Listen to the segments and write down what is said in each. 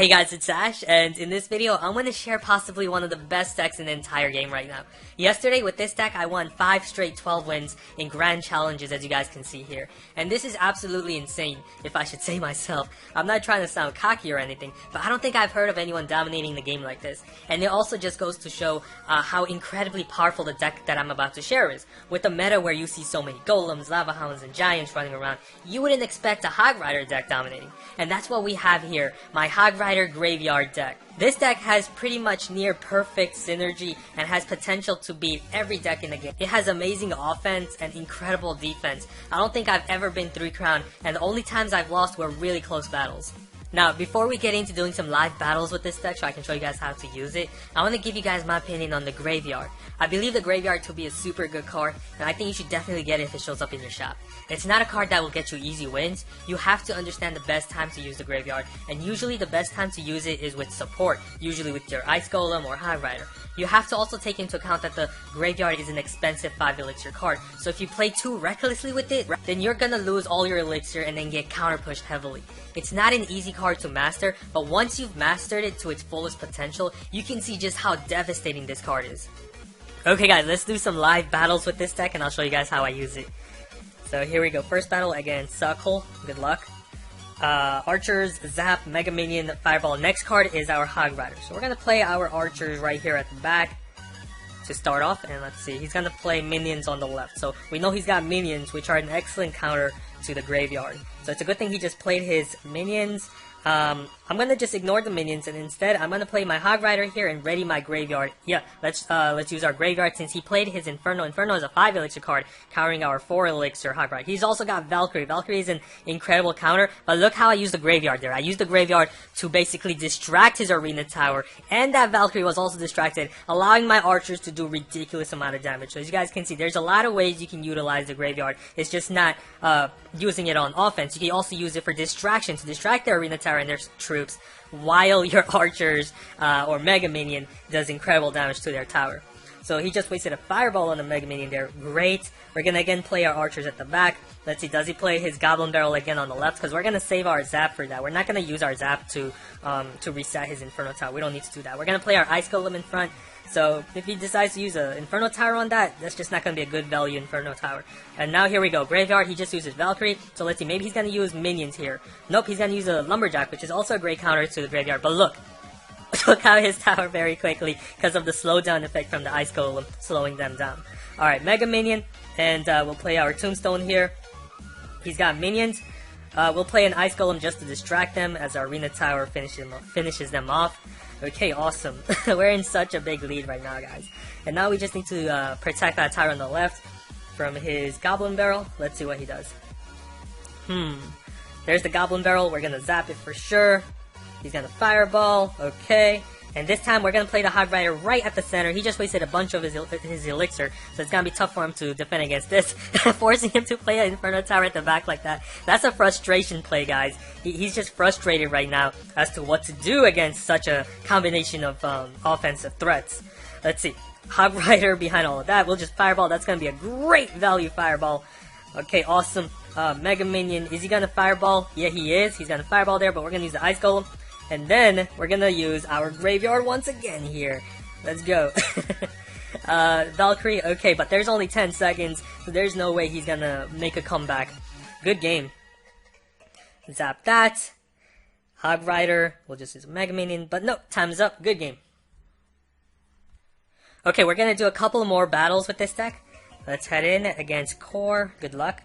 Hey guys, it's Ash, and in this video, I'm going to share possibly one of the best decks in the entire game right now. Yesterday, with this deck, I won 5 straight 12 wins in grand challenges, as you guys can see here. And this is absolutely insane, if I should say myself. I'm not trying to sound cocky or anything, but I don't think I've heard of anyone dominating the game like this. And it also just goes to show how incredibly powerful the deck that I'm about to share is. With a meta where you see so many golems, lava hounds, and giants running around, you wouldn't expect a Hog Rider deck dominating. And that's what we have here, my Hog Rider Graveyard deck. This deck has pretty much near perfect synergy and has potential to beat every deck in the game. It has amazing offense and incredible defense. I don't think I've ever been 3-crown, and the only times I've lost were really close battles. Now, before we get into doing some live battles with this deck so I can show you guys how to use it, I want to give you guys my opinion on the Graveyard. I believe the Graveyard to be a super good card, and I think you should definitely get it if it shows up in your shop. It's not a card that will get you easy wins. You have to understand the best time to use the Graveyard, and usually the best time to use it is with support, usually with your Ice Golem or Hog Rider. You have to also take into account that the Graveyard is an expensive 5 elixir card, so if you play too recklessly with it, then you're gonna lose all your elixir and then get counter pushed heavily. It's not an easy card to master, but once you've mastered it to its fullest potential, you can see just how devastating this card is. Okay guys, let's do some live battles with this deck and I'll show you guys how I use it. So here we go, first battle against Suckle, good luck. Archers, Zap, Mega Minion, Fireball. Next card is our Hog Rider. So we're gonna play our Archers right here at the back to start off, and let's see, he's gonna play Minions on the left. So we know he's got Minions, which are an excellent counter to the Graveyard. So it's a good thing he just played his Minions. I'm gonna just ignore the Minions, and instead I'm gonna play my Hog Rider here and ready my Graveyard. Yeah, let's use our Graveyard since he played his Inferno. Inferno is a 5 elixir card, countering our 4 elixir Hog Rider. He's also got Valkyrie. Valkyrie is an incredible counter, but look how I used the Graveyard there. I used the Graveyard to basically distract his Arena Tower, and that Valkyrie was also distracted, allowing my Archers to do ridiculous amount of damage. So as you guys can see, there's a lot of ways you can utilize the Graveyard. It's just not using it on offense. You can also use it for distraction, to distract their Arena Tower and their troops, while your Archers or Mega Minion does incredible damage to their tower. So he just wasted a Fireball on the Mega Minion there. Great. We're gonna again play our Archers at the back. Let's see, does he play his Goblin Barrel again on the left? Because we're gonna save our Zap for that. We're not gonna use our Zap to reset his Inferno Tower. We don't need to do that. We're gonna play our Ice Golem in front. So if he decides to use an Inferno Tower on that, that's just not going to be a good value Inferno Tower. And now here we go. Graveyard, he just uses Valkyrie. So let's see, maybe he's going to use Minions here. Nope, he's going to use a Lumberjack, which is also a great counter to the Graveyard. But look, took out his tower very quickly because of the slowdown effect from the Ice Golem slowing them down. Alright, Mega Minion, and we'll play our Tombstone here. He's got Minions. We'll play an Ice Golem just to distract them as our Arena Tower finishes them off. Okay, awesome. We're in such a big lead right now, guys. And now we just need to protect that tower on the left from his Goblin Barrel. Let's see what he does. There's the Goblin Barrel. We're gonna zap it for sure. He's gonna Fireball. Okay. And this time we're gonna play the Hog Rider right at the center. He just wasted a bunch of his elixir, so it's gonna be tough for him to defend against this. Forcing him to play an Inferno Tower at the back like that. That's a frustration play, guys. He's just frustrated right now as to what to do against such a combination of offensive threats. Let's see. Hog Rider behind all of that. We'll just Fireball. That's gonna be a great value Fireball. Okay, awesome. Mega Minion. Is he gonna Fireball? Yeah, he is. He's gonna Fireball there, but we're gonna use the Ice Golem. And then, we're gonna use our Graveyard once again here. Let's go. Valkyrie, okay, but there's only 10 seconds, so there's no way he's gonna make a comeback. Good game. Zap that. Hog Rider, we'll just use a Mega Minion, but no, time's up. Good game. Okay, we're gonna do a couple more battles with this deck. Let's head in against Core, good luck.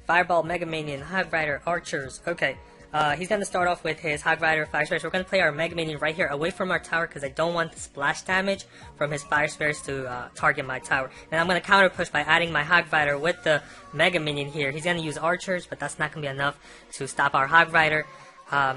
Fireball, Mega Minion, Hog Rider, Archers, okay. He's going to start off with his Hog Rider Fire Spears. We're going to play our Mega Minion right here away from our tower because I don't want the splash damage from his Fire Spears to target my tower. And I'm going to counter push by adding my Hog Rider with the Mega Minion here. He's going to use Archers, but that's not going to be enough to stop our Hog Rider.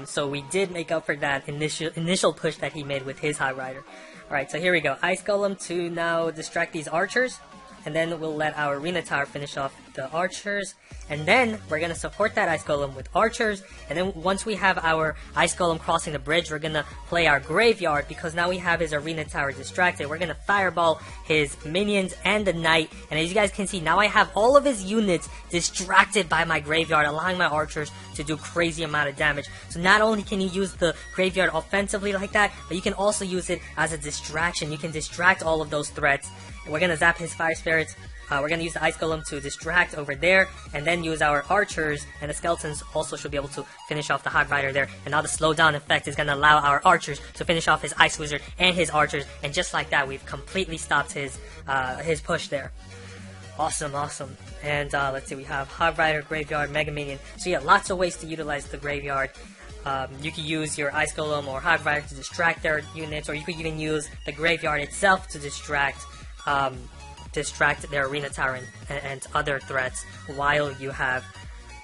So we did make up for that initial push that he made with his Hog Rider. Alright, so here we go. Ice Golem to now distract these Archers. And then we'll let our Arena Tower finish off the archers, and then we're gonna support that ice golem with archers, and then once we have our ice golem crossing the bridge, we're gonna play our graveyard, because now we have his arena tower distracted. We're gonna fireball his minions and the knight, and as you guys can see, now I have all of his units distracted by my graveyard, allowing my archers to do crazy amount of damage. So not only can you use the graveyard offensively like that, but you can also use it as a distraction. You can distract all of those threats. And we're gonna zap his fire spirits. We're gonna use the ice golem to distract over there, and then use our archers, and the skeletons also should be able to finish off the hog rider there. And now the slowdown effect is gonna allow our archers to finish off his ice wizard and his archers, and just like that, we've completely stopped his push there. Awesome, awesome. And let's see, we have hog rider, graveyard, mega minion. So yeah, lots of ways to utilize the graveyard. You could use your ice golem or hog rider to distract their units, or you could even use the graveyard itself to distract their arena tower and other threats, while you have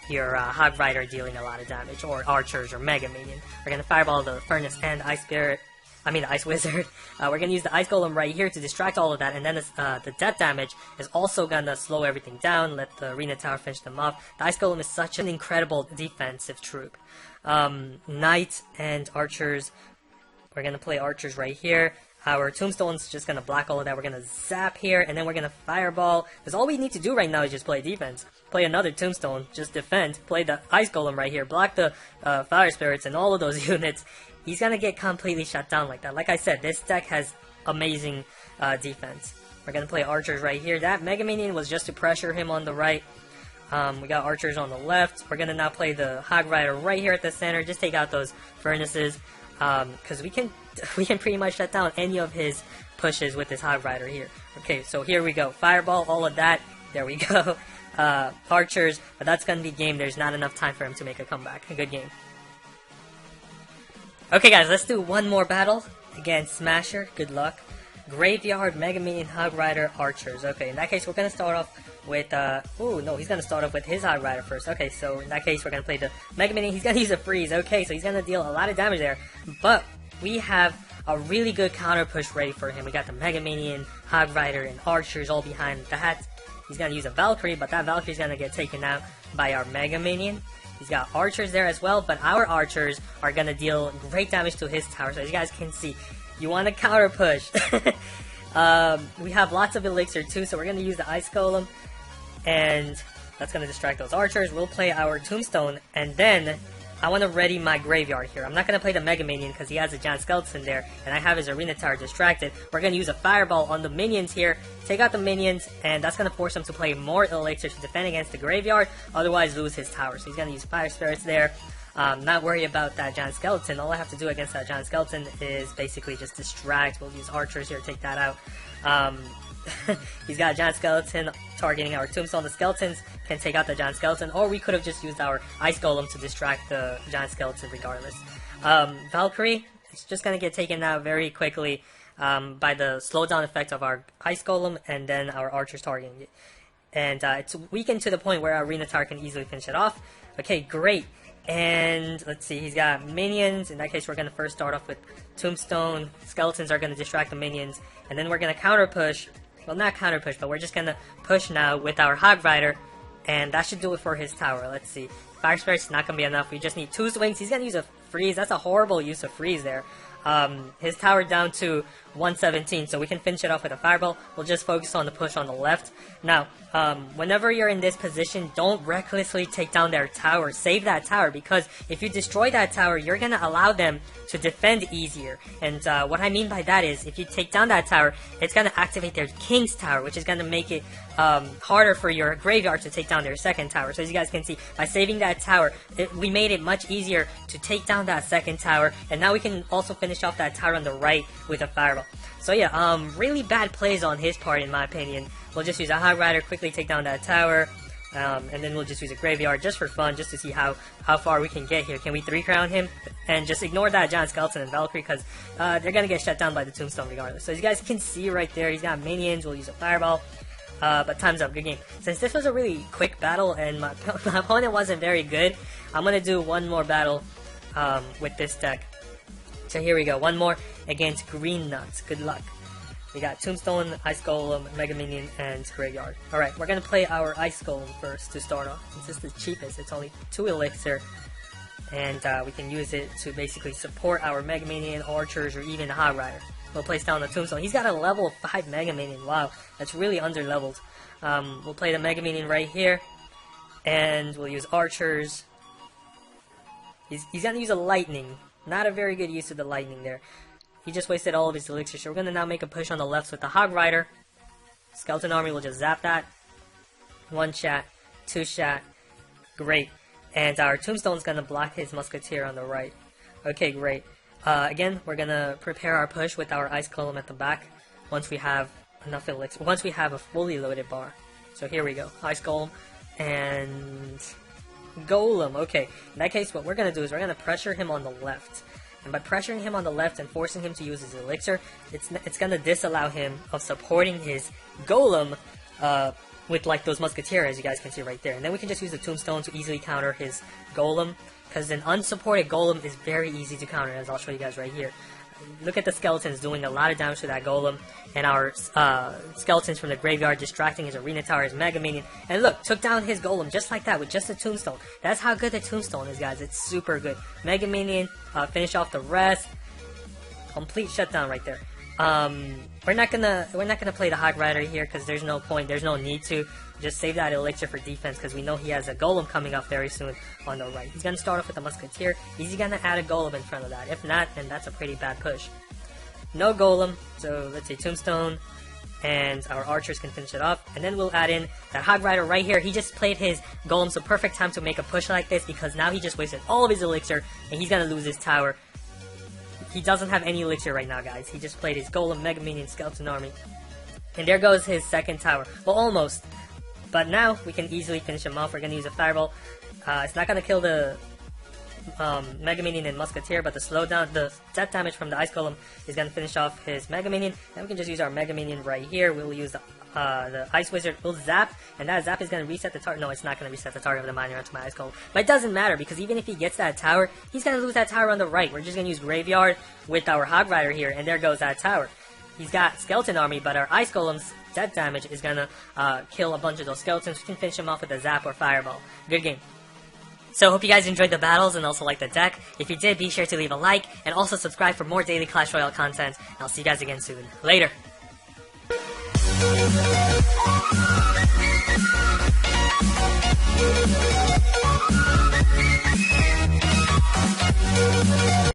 your hog rider dealing a lot of damage, or archers or mega minion. We're gonna fireball the furnace and the ice wizard. We're gonna use the ice golem right here to distract all of that, and then the death damage is also gonna slow everything down, let the arena tower finish them off. The ice golem is such an incredible defensive troop. Knight and archers, we're gonna play archers right here. Our tombstone's just gonna block all of that. We're gonna zap here, and then we're gonna fireball, because all we need to do right now is just play defense. Play another tombstone, just defend, play the ice golem right here, block the fire spirits and all of those units. He's gonna get completely shut down like that. Like I said, this deck has amazing defense. We're gonna play archers right here. That mega minion was just to pressure him on the right. We got archers on the left. We're gonna now play the hog rider right here at the center. Just take out those furnaces, because we can pretty much shut down any of his pushes with this hog rider here. Okay, so here we go. Fireball, all of that. There we go. Archers, but that's gonna be game. There's not enough time for him to make a comeback. A good game. Okay guys, let's do one more battle against Smasher. Good luck. Graveyard, Mega Minion, Hog Rider, Archers. Okay, in that case, we're gonna start off with, ooh, no, he's gonna start off with his Hog Rider first. Okay, so in that case, we're gonna play the Mega Minion. He's gonna use a freeze. Okay, so he's gonna deal a lot of damage there. But we have a really good counter push ready for him. We got the Mega Minion, Hog Rider, and Archers all behind that. He's gonna use a Valkyrie, but that Valkyrie's gonna get taken out by our Mega Minion. He's got archers there as well, but our archers are gonna deal great damage to his tower. So as you guys can see, you want to counter push. We have lots of elixir too, so we're gonna use the ice golem, and that's gonna distract those archers. We'll play our tombstone, and then I want to ready my graveyard here. I'm not going to play the Mega Minion because he has a giant skeleton there, and I have his arena tower distracted. We're going to use a fireball on the minions here, take out the minions, and that's going to force him to play more elixir to defend against the graveyard, otherwise lose his tower. So he's going to use fire spirits there. Not worry about that giant skeleton. All I have to do against that giant skeleton is basically just distract. We'll use archers here to take that out. He's got a giant skeleton targeting our tombstone. The skeletons can take out the giant skeleton, or we could have just used our ice golem to distract the giant skeleton regardless. Valkyrie, it's just gonna get taken out very quickly by the slowdown effect of our ice golem, and then our archers targeting it. And it's weakened to the point where our arena tower can easily finish it off. Okay, great. And let's see, he's got minions. In that case, we're going to first start off with tombstone. Skeletons are going to distract the minions, and then we're going to counter push. Well, not counter push, but we're just going to push now with our hog rider, and that should do it for his tower. Let's see, fire spirit's not going to be enough. We just need 2 swings. He's going to use a freeze. That's a horrible use of freeze there. His tower down to 117, so we can finish it off with a fireball. We'll just focus on the push on the left. Now, whenever you're in this position, don't recklessly take down their tower. Save that tower, because if you destroy that tower, you're going to allow them to defend easier. And what I mean by that is, if you take down that tower, it's going to activate their king's tower, which is going to make it harder for your graveyard to take down their second tower. So as you guys can see, by saving that tower, we made it much easier to take down that second tower, and now we can also finish off that tower on the right with a fireball. So yeah, really bad plays on his part in my opinion. We'll just use a hog rider, quickly take down that tower, and then we'll just use a graveyard just for fun, just to see how far we can get here. Can we 3-crown him? And just ignore that giant skeleton and Valkyrie, because they're gonna get shut down by the tombstone regardless. So as you guys can see right there, he's got minions. We'll use a fireball. But time's up. Good game. Since this was a really quick battle and my opponent wasn't very good, I'm gonna do one more battle with this deck. So here we go. One more against Green Nuts. Good luck. We got Tombstone, Ice Golem, Mega Minion, and Graveyard. Alright, we're gonna play our Ice Golem first to start off. This is the cheapest, it's only 2 Elixir, and we can use it to basically support our Mega Minion, Archers, or even the Hog Rider. We'll place down the Tombstone. He's got a level 5 Mega Minion, wow, that's really under-leveled. We'll play the Mega Minion right here, and we'll use Archers. He's gonna use a Lightning. Not a very good use of the Lightning there. He just wasted all of his Elixir, so we're gonna now make a push on the left with the Hog Rider. Skeleton Army will just zap that. 1 shot, 2 shot, great. And our Tombstone's gonna block his Musketeer on the right. Okay, great. Again, we're gonna prepare our push with our Ice Golem at the back once we have enough Elixir, once we have a fully loaded bar. So here we go, Ice Golem and Golem. Okay, in that case, what we're gonna do is we're gonna pressure him on the left. And by pressuring him on the left and forcing him to use his Elixir, it's gonna disallow him of supporting his Golem with like those Musketeer, as you guys can see right there. And then we can just use the Tombstone to easily counter his Golem, because an unsupported Golem is very easy to counter, as I'll show you guys right here. Look at the skeletons doing a lot of damage to that Golem, and our skeletons from the graveyard distracting his Arena Tower, his Mega Minion, and look, took down his Golem just like that with just a Tombstone. That's how good the Tombstone is, guys. It's super good. Mega Minion, finish off the rest. Complete shutdown right there. We're not gonna play the Hog Rider here because there's no point, there's no need to. Just save that Elixir for defense because we know he has a Golem coming up very soon on the right. He's gonna start off with a Musketeer. Is he gonna add a Golem in front of that? If not, then that's a pretty bad push. No Golem, so let's say Tombstone, and our Archers can finish it off. And then we'll add in that Hog Rider right here. He just played his Golem, so perfect time to make a push like this because now he just wasted all of his Elixir and he's gonna lose his tower. He doesn't have any Elixir right now, guys. He just played his Golem, Mega Minion, Skeleton Army. And there goes his second tower. Well, almost. But now, we can easily finish him off. We're going to use a Fireball. It's not going to kill the Mega Minion and Musketeer, but the slowdown, the death damage from the Ice Golem is going to finish off his Mega Minion. Then we can just use our Mega Minion right here. We'll use the Ice Wizard. We'll zap, and that zap is going to reset the target. No, it's not going to reset the target of the miner onto my Ice Golem. But it doesn't matter, because even if he gets that tower, he's going to lose that tower on the right. We're just going to use Graveyard with our Hog Rider here, and there goes that tower. He's got Skeleton Army, but our Ice Golem's death damage is gonna kill a bunch of those skeletons. We can finish him off with a Zap or Fireball. Good game. So hope you guys enjoyed the battles and also liked the deck. If you did, be sure to leave a like and also subscribe for more daily Clash Royale content. I'll see you guys again soon. Later!